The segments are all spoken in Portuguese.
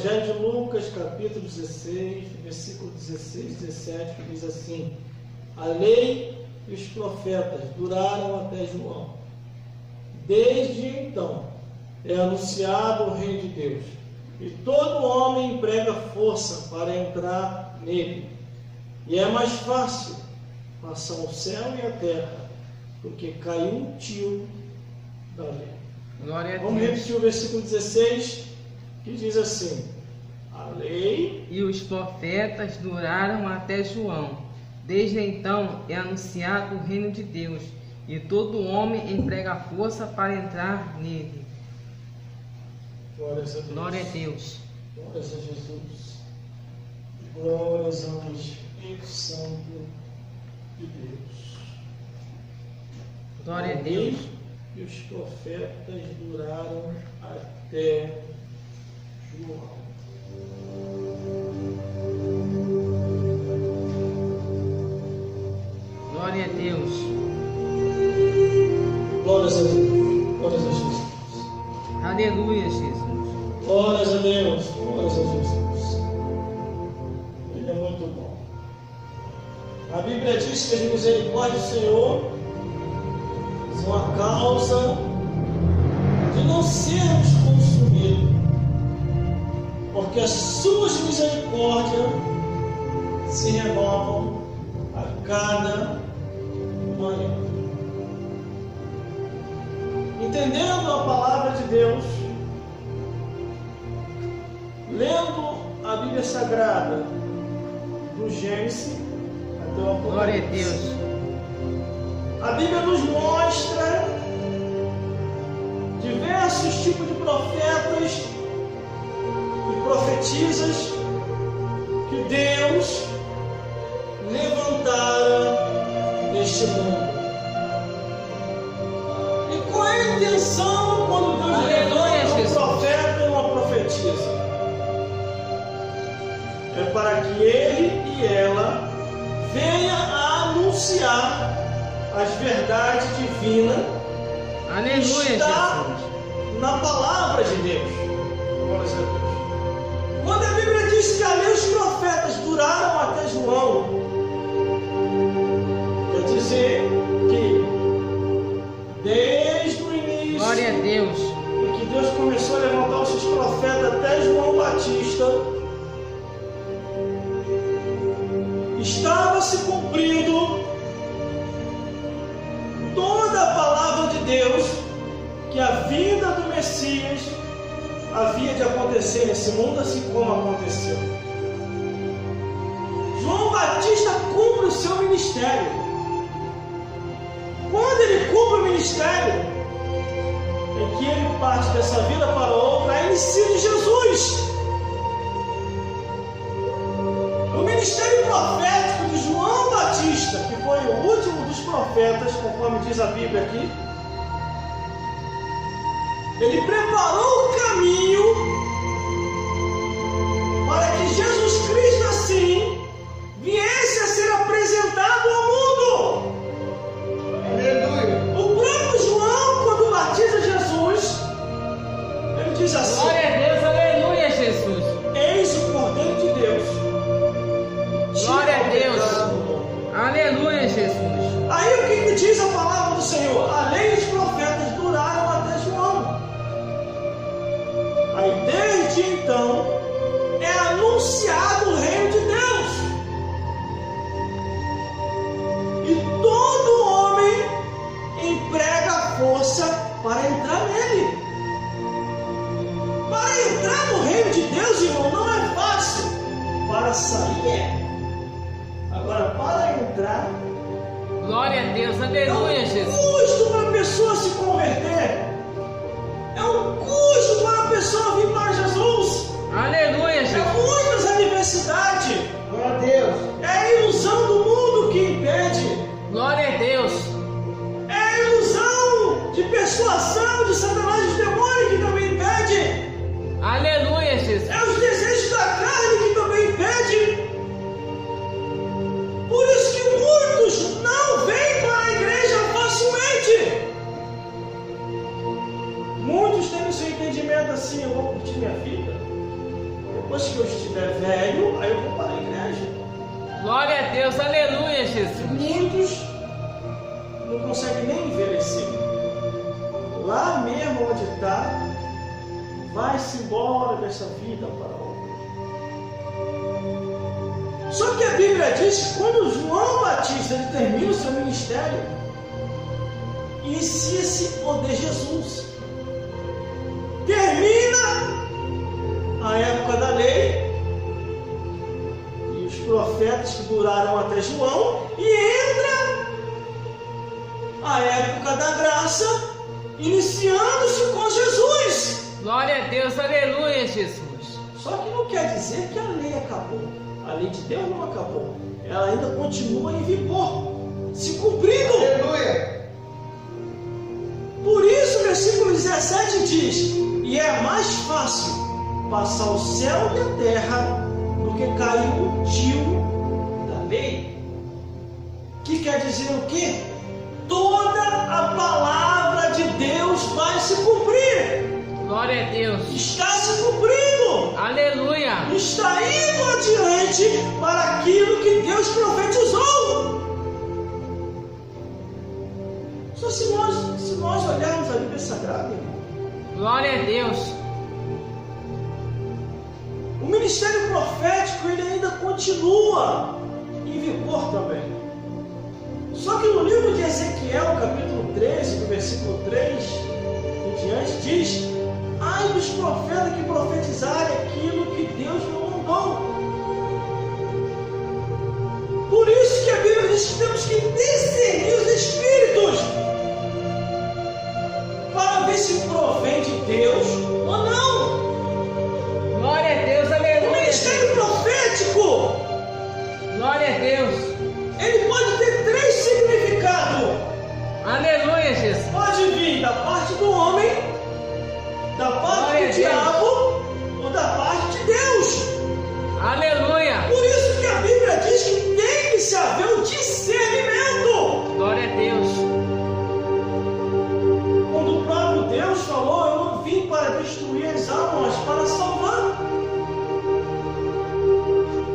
Evangelho de Lucas, capítulo 16, versículo 16 e 17, que diz assim: a lei e os profetas duraram até João. Desde então é anunciado o reino de Deus, e todo homem emprega força para entrar nele. E é mais fácil passar o céu e a terra do que cair um tio da lei. Glória a Deus. Vamos repetir o versículo 16, que diz assim: a lei e os profetas duraram até João. Desde então é anunciado o reino de Deus, e todo homem emprega força para entrar nele. Glórias a Deus. Glória a Deus. Glórias a Jesus. Glórias ao Espírito Santo de Deus. Glória a Deus. E os profetas duraram até João. Glória a Deus. Glórias a Deus. Glórias a Jesus. Aleluia, Jesus. Glórias a Deus. Glórias a Jesus. Ele é muito bom. A Bíblia diz que as misericórdias do Senhor são a causa de não sermos consumidos, porque as suas misericórdias se renovam a cada manhã. Entendendo a palavra de Deus, lendo a Bíblia Sagrada, do Gênesis até o Apocalipse. Glória a Deus. A Bíblia nos mostra diversos tipos de profetas e profetisas que Deus levantara neste mundo. E qual é a intenção quando Deus levanta um profeta e uma profetisa? É para que ele e ela venha a anunciar as verdades divinas. Aleluia, está Jesus. na palavra de Deus. Glórias a Deus. Quando a Bíblia diz que a lei e os profetas duraram até João, quer dizer que desde o início, Glória a Deus. em que Deus começou a levantar os seus profetas até João Batista, estava se cumprindo toda a palavra de Deus, que a vinda do Messias havia de acontecer nesse mundo, assim como aconteceu. João Batista cumpre o seu ministério. Quando ele cumpre o ministério, em que ele parte dessa vida para outra, é inicio de Jesus. O ministério profético de João Batista, que foi o último dos profetas, conforme diz a Bíblia aqui, ele preparou o caminho para que Jesus Cristo assim viesse a ser apresentado ao mundo. Aleluia. O próprio João, quando batiza Jesus, ele diz assim: Glória a Deus, aleluia, Jesus. eis o Cordeiro de Deus. Glória a Deus. Aleluia, Jesus. Aí o que diz a palavra do Senhor? A lei e os profetas duraram até João. Aí desde então é anunciado o reino de Deus. E todo homem emprega força para entrar nele. Para entrar no reino de Deus, irmão, não é fácil. Para sair é. Agora, para entrar, Glória a Deus, aleluia, Jesus. custo para a pessoa se converter. É um custo para a pessoa vir para Jesus. Aleluia, É Jesus. muitas adversidades. Glória a Deus. É a ilusão do mundo que impede. Glória a Deus. É a ilusão de persuasão de Satanás e dos demônios que também impede. Aleluia, Jesus. É os desejos da carne que também impede. Por isso que muitos não vêm para a igreja facilmente. depois que eu estiver velho, aí eu vou para a igreja. Glória a Deus, aleluia, Jesus. Muitos não conseguem nem envelhecer. Lá mesmo onde está, vai-se embora dessa vida para outra. Só que a Bíblia diz que quando João Batista ele termina o seu ministério, inicia-se o de Jesus. Termina a época da lei e os profetas que duraram até João, e entra a época da graça, iniciando-se com Jesus. Glória a Deus, aleluia, Jesus. Só que não quer dizer que a lei acabou. A lei de Deus não acabou. Ela ainda continua em vigor, se cumprindo. Aleluia. Por isso o versículo 17 diz: e é mais fácil passar o céu e a terra do que cair o tio da lei. Que quer dizer o quê? Toda a palavra de Deus vai se cumprir. Glória a Deus. Está se cumprindo. Aleluia. Está indo adiante para aquilo que Deus profetizou. Só se nós olharmos a Bíblia Sagrada, irmão, Glória a Deus. o ministério profético ele ainda continua em vigor também. Só que no livro de Ezequiel, capítulo 13, do versículo 3 em diante, diz: ai dos profetas que profetizarem aquilo que Deus não mandou. Por isso que a Bíblia diz que temos que discernir os espíritos para ver se provém de Deus ou não. Glória a Deus, O aleluia. ministério profético, Glória a Deus. ele pode ter três significados. Aleluia, Jesus. Pode vir da parte do homem, da parte Glória a do Deus. diabo ou da parte de Deus. Aleluia. Por isso que a Bíblia diz que tem que se haver o discernimento. Glória a Deus. Quando o próprio Deus falou: eu não vim para destruir as almas, para salvar.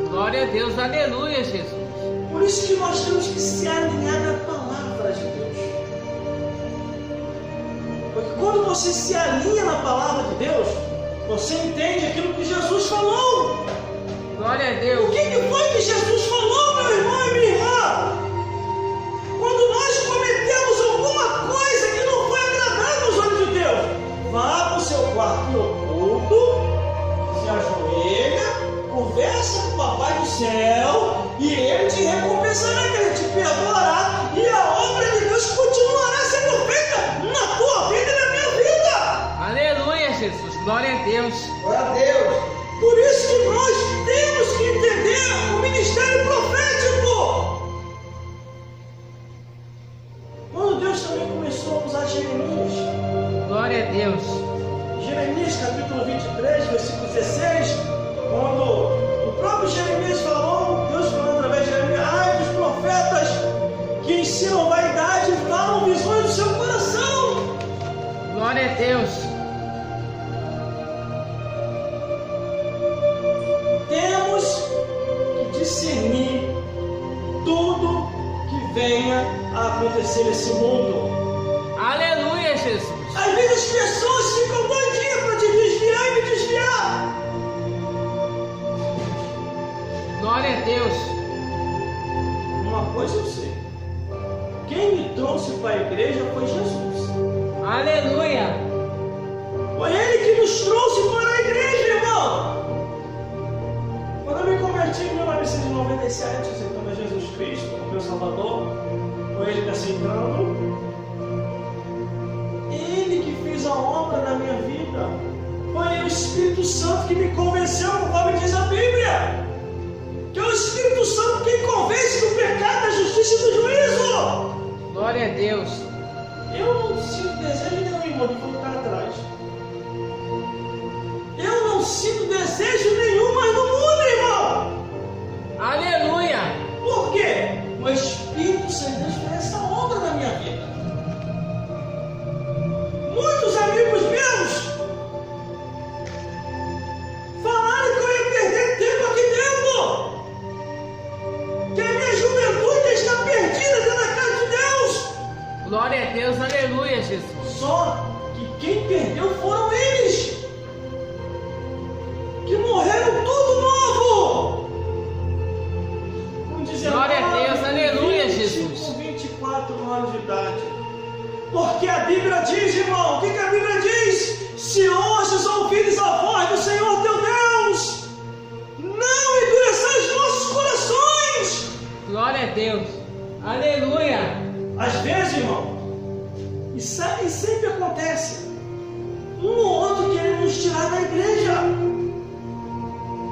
Glória a Deus, aleluia, Jesus. Por isso que nós temos que se alinhar na palavra de Deus. Porque quando você se alinha na palavra de Deus, você entende aquilo que Jesus falou. Glória a O Deus. que foi que Jesus falou, meu irmão e minha irmã? Quando nós cometemos alguma coisa que não foi agradável aos olhos de Deus, vá para o seu quarto oculto, se ajoelha, conversa com o Papai do Céu e Ele te recompensará, que Ele te perdoará, e a obra de Deus continuará sendo feita na tua vida e na minha vida. Aleluia, Jesus. Glória a Deus. Glória a Deus. Por isso que nós temos que entender o ministério profético. Quando Deus também começou a usar Jeremias, Glória a Deus. Jeremias capítulo 23, versículo 16, quando o próprio Jeremias falou, Deus falou através de Jeremias: ai dos profetas que ensinam vaidade e falam visões do seu coração. Glória a Deus. Temos que discernir tudo que venha a acontecer nesse mundo. Aleluia, Jesus. Às vezes as pessoas ficam doidinhas para te desviar e me desviar. Glória a Deus. Uma coisa eu sei: quem me trouxe para a igreja foi Jesus. Aleluia. Foi Ele que nos trouxe para a igreja, irmão. Quando eu me converti em 1997, aceitando a Jesus Cristo como meu Salvador, foi Ele me aceitando. Ele que fez a obra na minha vida. Foi o Espírito Santo que me convenceu, conforme diz a Bíblia. Que é o Espírito Santo quem convence do pecado, da justiça e do juízo. Glória a Deus. Eu não sinto desejo nenhum, irmão, de voltar atrás. Eu não sinto desejo nenhum mais no mundo, irmão. Aleluia. Por quê? O Espírito Santo de Deus fez essa obra na minha vida. Muitos amigos meus falaram que eu ia Bíblia diz, irmão? O que a Bíblia diz? Se hoje ouvires a voz do Senhor teu Deus, não endureçais nossos corações. Glória a Deus. Aleluia. Às vezes, irmão, e sempre acontece, um ou outro querendo nos tirar da igreja.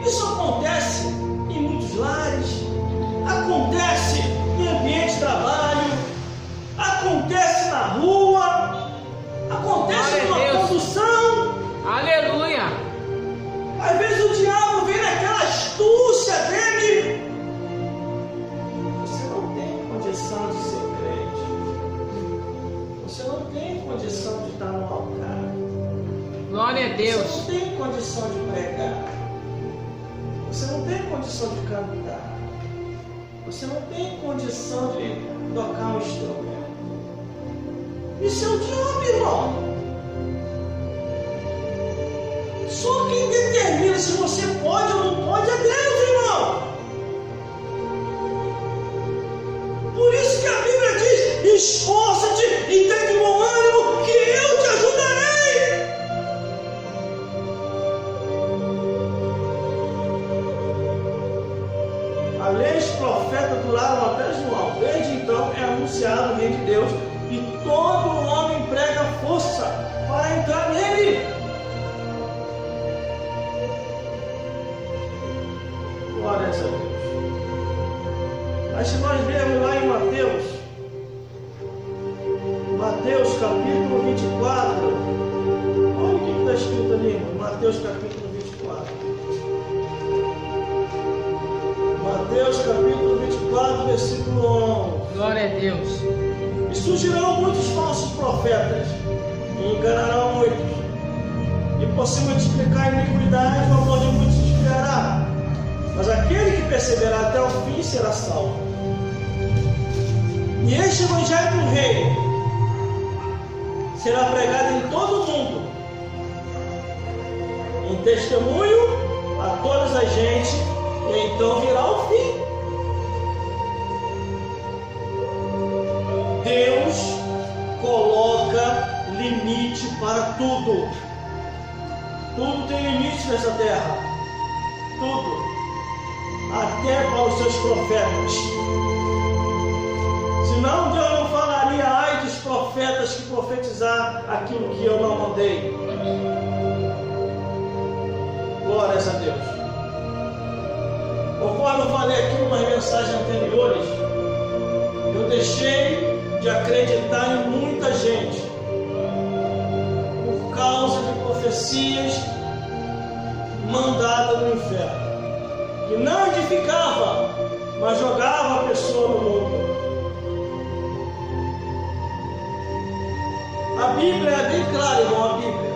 Isso acontece em muitos lares, acontece em ambiente de trabalho, acontece na rua, acontece numa condução. Aleluia. Às vezes o diabo vem naquela astúcia dele. Você não tem condição de ser crente. Você não tem condição de estar no altar. Glória a Deus. Você não tem condição de pregar. Você não tem condição de cantar. Você não tem condição de tocar um instrumento. Isso é o diabo, irmão. Só quem determina se você pode ou não pode é Deus, irmão. Por isso que a Bíblia diz: esforça-te e tem de bom ânimo, que eu te ajudarei. A lei e os profetas duraram até João. Desde então é anunciado o reino de Deus e todo homem emprega força para entrar nele. Glórias a Deus. Mas se nós vermos lá em Mateus capítulo 24, olha o que está escrito ali, irmão. Mateus capítulo 24. Mateus capítulo 24, versículo 11. Glória a Deus. E surgirão muitos falsos profetas, e enganarão muitos. E por se multiplicar a iniquidade, o amor de muitos se esfriará. Mas aquele que perseverar até o fim será salvo. E este evangelho do reino será pregado em todo o mundo, em testemunho a todas as gentes, e então virá o fim. Deus coloca limite para tudo. Tudo tem limite nessa terra. Tudo. Até para os seus profetas. Senão Deus não falaria: ai dos profetas que profetizar aquilo que eu não mandei. Glórias a Deus. Conforme eu falei aqui em umas mensagens anteriores, eu deixei de acreditar em muita gente por causa de profecias mandadas no inferno, que não edificava, mas jogava a pessoa no mundo. A Bíblia é bem clara, irmão, a Bíblia.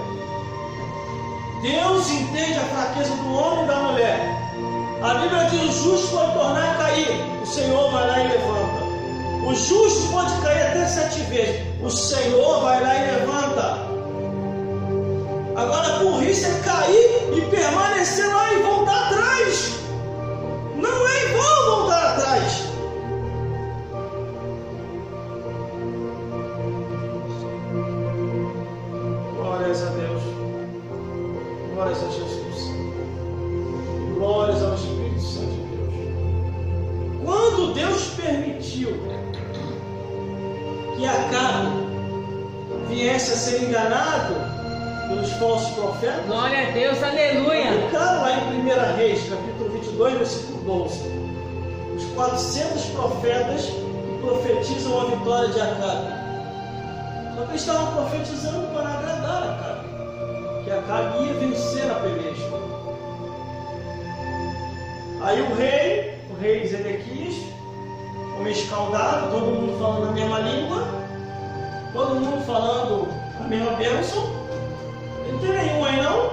Deus entende a fraqueza do homem e da mulher. A Bíblia diz: o justo pode tornar a cair, o Senhor vai lá e levanta. O justo pode cair até 7 vezes, o Senhor vai lá e levanta. Agora a burrice é cair e permanecer lá e voltar atrás. Não é igual voltar atrás. Glórias a Deus. Glórias a Jesus. Glórias ao Espírito Santo de Deus. Quando Deus permitiu que Acabe viesse a ser enganado pelos falsos profetas, Glória a Deus, aleluia. claro, lá em 1 Reis, capítulo 22, versículo 12, os 400 profetas que profetizam a vitória de Acabe. Só que eles estavam profetizando para agradar Acabe, que Acabe ia vencer na peleja. Aí o rei Zedequias, como escaldado, todo mundo falando a mesma língua, todo mundo falando a mesma bênção. Não tem nenhum aí não?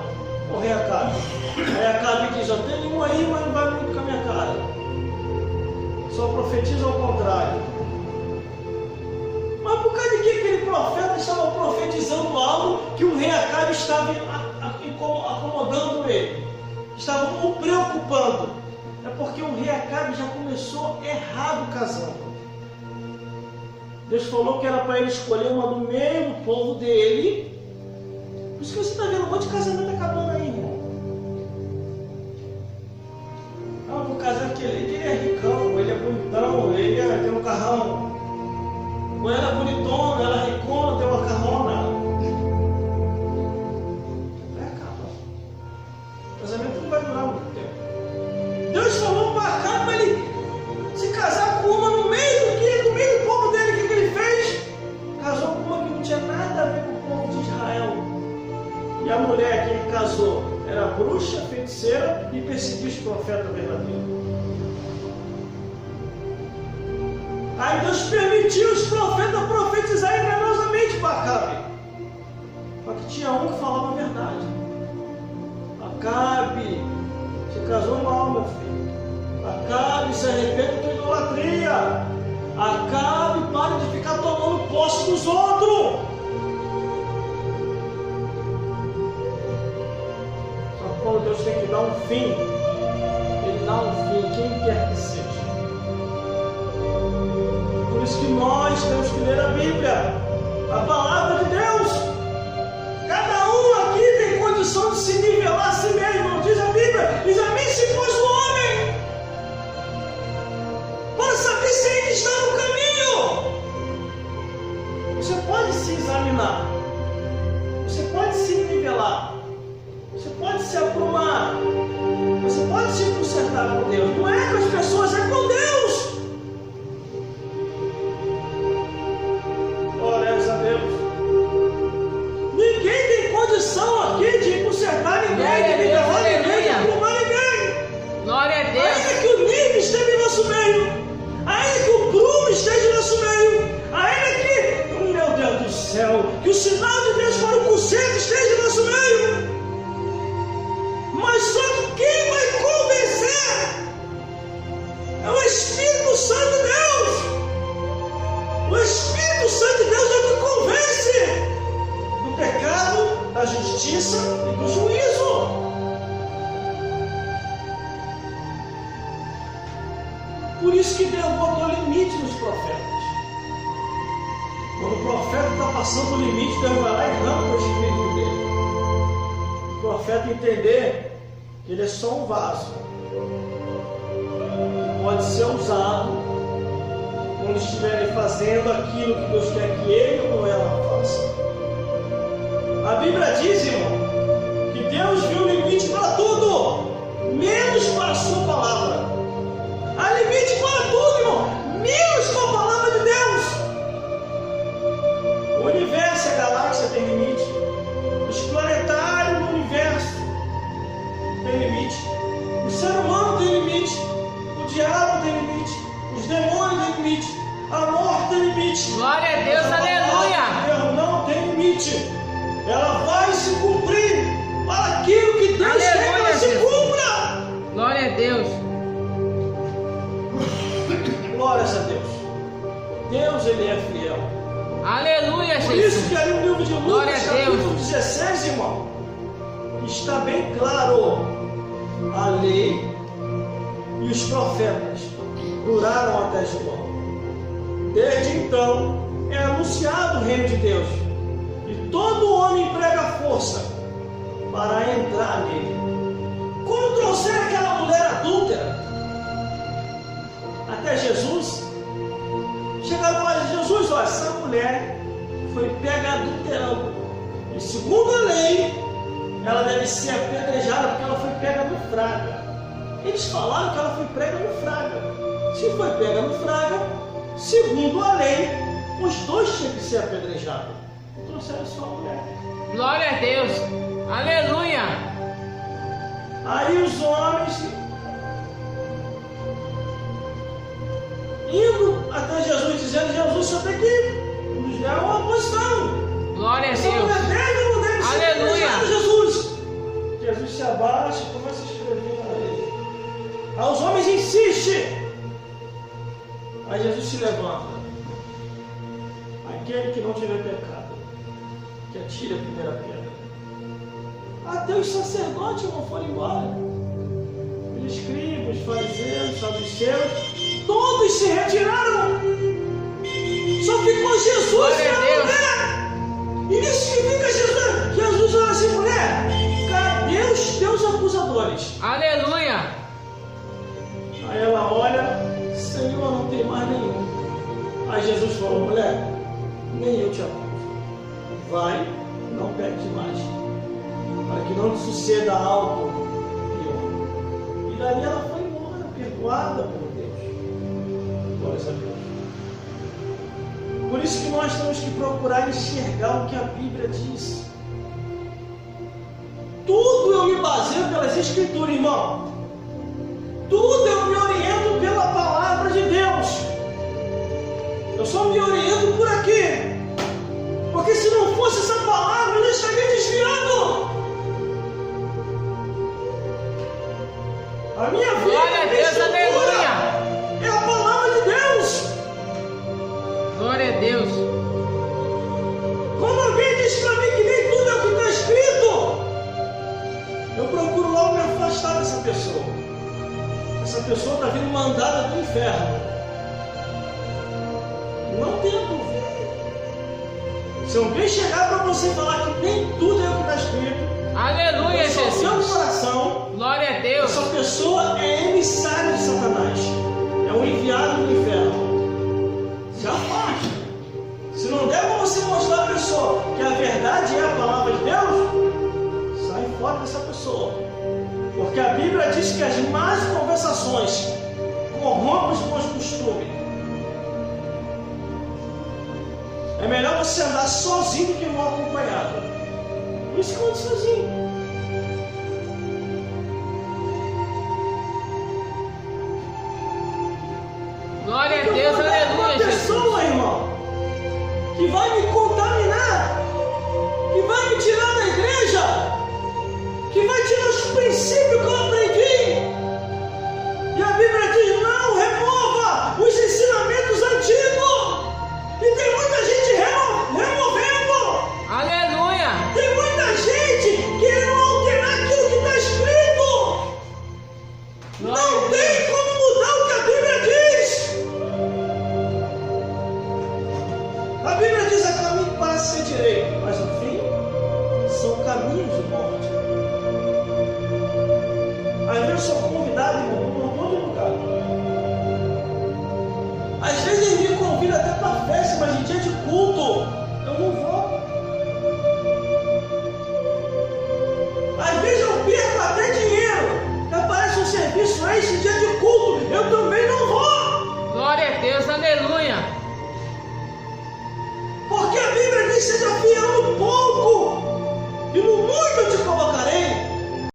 O rei Acabe. Aí Acabe diz: eu tenho nenhum aí, mas não vai muito com a minha cara. Só profetiza ao contrário. Mas por causa de que aquele profeta estava profetizando algo que o rei Acabe estava acomodando ele? Estava o preocupando. É porque o rei Acabe já começou errado casando. Deus falou que era para ele escolher uma do meio do povo dele. Por isso que você está vendo um monte de casamento acabando aí, irmão. Ah, vou casar com ele é ricão, ele é bonitão, ele tem um carrão. Ou ela é bonitona, ela é ricona, tem uma carrona. Acaba. O casamento não vai durar muito tempo. Deus falou para ele se casar com uma no meio do povo dele. O que ele fez? Casou com uma que não tinha nada a ver com o povo de Israel. E a mulher que ele casou era bruxa, feiticeira e perseguia os profetas verdadeiros. Aí Deus permitiu os profetas profetizarem enganosamente para Acabe. Só que tinha um que falava a verdade. Acabe, você casou mal, meu filho. Acabe, se arrependa da tua idolatria. Acabe, pare de ficar tomando posse dos outros. Só que quando Deus tem que dar um fim, Ele dá um fim, quem quer que seja. Por isso que nós temos que ler a Bíblia, a palavra de Deus. Cada um aqui tem condição de se nivelar a si mesmo. Diz a Bíblia, examine-se pois o homem, para saber se ele está no caminho. Você pode se examinar, você pode se nivelar, você pode se aprumar, você pode se consertar com Deus. Não é com as pessoas, é com Deus. Glórias a Deus. Ninguém tem condição aqui de consertar ninguém, de nivelar ninguém, de aprumar ninguém. Glória a Deus. Ainda que o nível esteja em nosso meio, ainda que o prumo esteja em nosso meio, ainda que, meu Deus do céu, que o sinal de Deus para o conserto esteja em nosso meio. Mas só que quem vai convencer é o Espírito Santo de Deus. O Espírito Santo de Deus é o que convence do pecado, da justiça e do juízo. Por isso que Deus botou limite nos profetas. Quando o profeta está passando o limite, Deus vai lá e arranca o espírito dele. O profeta entender que ele é só um vaso que pode ser usado quando estiverem fazendo aquilo que Deus quer que ele ou ela faça. A Bíblia diz, irmão, que Deus viu limite para tudo, menos para a sua palavra. Há limite para tudo, irmão, menos para a palavra de Deus. O universo, a galáxia tem limite. Os planetários do universo tem limite. O ser humano tem limite. O diabo tem limite. Os demônios têm limite. A morte tem limite. Glória a Deus, aleluia. Deus não tem limite. Ela vai se cumprir para aquilo que Deus quer que ela se cumpra. Glória a Deus. Glórias a Deus. Deus, Ele é fiel. Aleluia, Por Jesus. isso que ali no livro de Lucas, capítulo 16, irmão, está bem claro. A lei e os profetas duraram até João. Desde então é anunciado o reino de Deus, e todo homem emprega força para entrar nele. Quando trouxeram aquela mulher adúltera até Jesus, chegaram para Jesus: olha, essa mulher foi pega adulterando, e segundo a lei ela deve ser apedrejada porque ela foi pega no fraga. Eles falaram que ela foi pega no fraga. Se foi pega no fraga, segundo a lei, os dois tinham que ser apedrejados. Trouxeram só a mulher. Glória a Deus. Aleluia. Aí os homens, indo até Jesus, dizendo: Jesus, você tem que nos dar uma posição. Glória a Essa mulher Deus. deve ou não deve ser Aleluia. apedrejada, Jesus? Jesus se abaixa e começa a escrever na lei. Aí os homens insistem. Aí Jesus se levanta. Aquele que não tiver pecado, que atire a primeira pedra. Até os sacerdotes não foram embora. Os escribas, os fariseus, os saduceus, todos se retiraram. Só ficou levou Jesus Glória para a Deus. mulher. E nisso que fica Jesus. Jesus olha assim, mulher, cadê os teus acusadores? Aleluia. Aí ela olha, Senhor, não tem mais nenhum. Aí Jesus falou, mulher, nem eu te acuso. Vai, não peques mais, para que não te suceda algo pior. E daí ela foi embora, perdoada por Deus. Glória a Deus. Por isso que nós temos que procurar enxergar o que a Bíblia diz. Tudo eu me baseio pelas Escrituras, irmão. Tudo eu me oriento pela palavra de Deus. Eu só me oriento por aqui. Porque se não fosse essa palavra, eu já estaria desviando. A minha vida Glória a Deus, aleluia. é a palavra de Deus. Glória a Deus. Quando alguém diz para mim que nem tudo é o que está escrito, eu procuro logo me afastar dessa pessoa. Essa pessoa está vindo mandada do inferno. Não tento ver. Se alguém chegar para você e falar que nem tudo é o que está escrito, Aleluia, só seu Jesus. coração, Glória a Deus. essa pessoa é emissário de Satanás. É um enviado do inferno. Se afaste. Se não der para você mostrar à pessoa que a verdade é a palavra de Deus, sai fora dessa pessoa. Porque a Bíblia diz que as más conversações corrompem os bons costumes. É melhor você andar sozinho do que mal acompanhado. Por isso que eu ando sozinho. Glória a Deus, aleluia, Uma Jesus. pessoa, irmão, que vai me contaminar, que vai me tirar da igreja, que vai tirar os princípios que eu aprendi. E a Bíblia diz, não, remova os ensinamentos antigos. E tem muita gente removendo. Aleluia. Tem muita gente querendo alterar aquilo que está escrito. Glória Não a tem Deus. como mudar o que a Bíblia diz. A Bíblia diz, há caminho que parece ser direito, mas no fim são caminhos de morte. Às vezes eu sou convidado, irmão, por um monte de lugar. Às vezes ele me convida até para festa